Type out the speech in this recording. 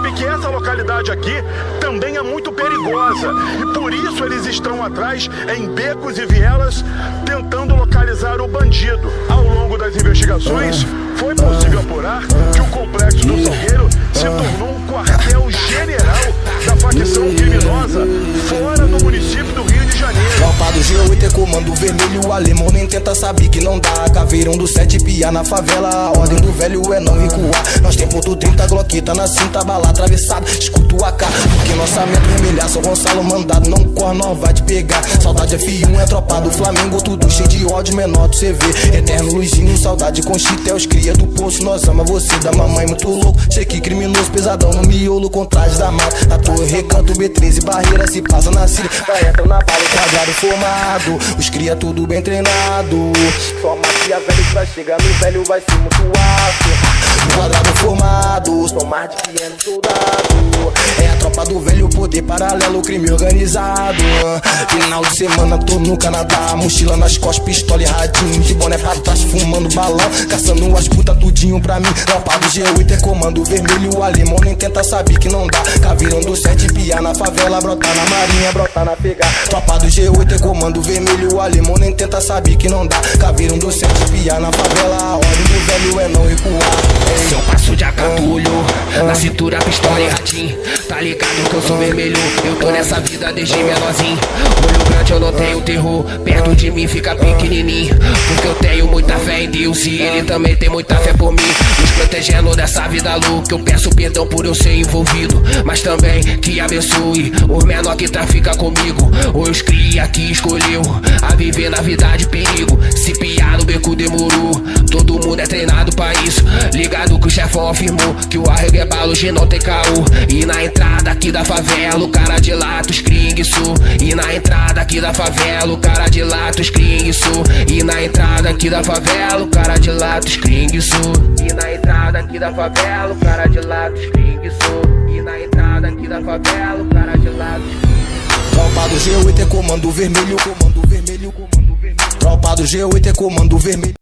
sabe que essa localidade aqui também é muito perigosa e por isso eles estão atrás em becos e vielas tentando localizar o bandido. Ao longo das investigações, foi possível apurar que o Complexo do Salgueiro se tornou um quartel-general da facção criminosa fora do município do Rio de Janeiro. Tropa do G8 é comando vermelho, o alemão nem tenta, sabe que não dá. Caveirão do 7 pia na favela, a ordem do velho é não recuar. Nós tem ponto 30, gloquita na cinta, bala atravessada, escuta o AK, porque nossa meta é vermelhar. São Gonçalo mandado, não corre, nós vai te pegar. Saudade F1 é tropa do Flamengo, tudo cheio de ódio, menor do CV. Eterno Luizinho, saudade com Chita, os cria do poço. Nós ama você, da mamãe muito louco, cheque criminoso, pesadão no miolo, com trajes da mata. Na torre, recanto, B13, barreira, se passa na Síria, vai entra na bala, quadrado formado, os cria tudo bem treinado. Só macia velho pra chegar no velho vai ser muito alto. Quadrado formado, são mais de 500 soldados. É a tropa do velho, poder paralelo, crime organizado. Final de semana tô no Canadá, mochila nas costas, pistola e radinho, de boné pra trás, fumando balão, caçando as putas tudinho pra mim. Tropa do G8 é comando vermelho, o alemão nem tenta, sabe que não dá. Caveirão do 7 pia na favela, brota na marinha, brota na pega. Tropa do G8 é comando vermelho, o alemão nem tenta, sabe que não dá. Caveirão do 7 pia na favela, a ordem do velho é não recuar. Seu passo de acatulho, na cintura pistola e radinho. Tá ligado que eu sou vermelho, eu tô nessa vida desde menorzinho. Olho grande eu não tenho terror, perto de mim fica pequenininho. Porque eu tenho muita fé em Deus e ele também tem muita fé por mim. Nos protegendo dessa vida louca, eu peço perdão por eu ser envolvido, mas também que abençoe os menor que trafica comigo. Ou os cria que escolheu a viver na vida de perigo. Se piar no beco demorou, todo mundo é treinado pra isso. Ligado que o chefão afirmou que o arrego é bala, hoje não tem caô. E na entrada aqui da favela, o cara de latos cria isso. E na entrada aqui da favela, o cara de latos cria isso. E na entrada aqui da favela, o cara de latos cria isso. E na entrada aqui da favela, o cara de latos cria isso. E na entrada aqui da favela, o cara de latos. Tropa do G8 é comando vermelho, comando vermelho, comando vermelho. Tropa do G8 é comando vermelho.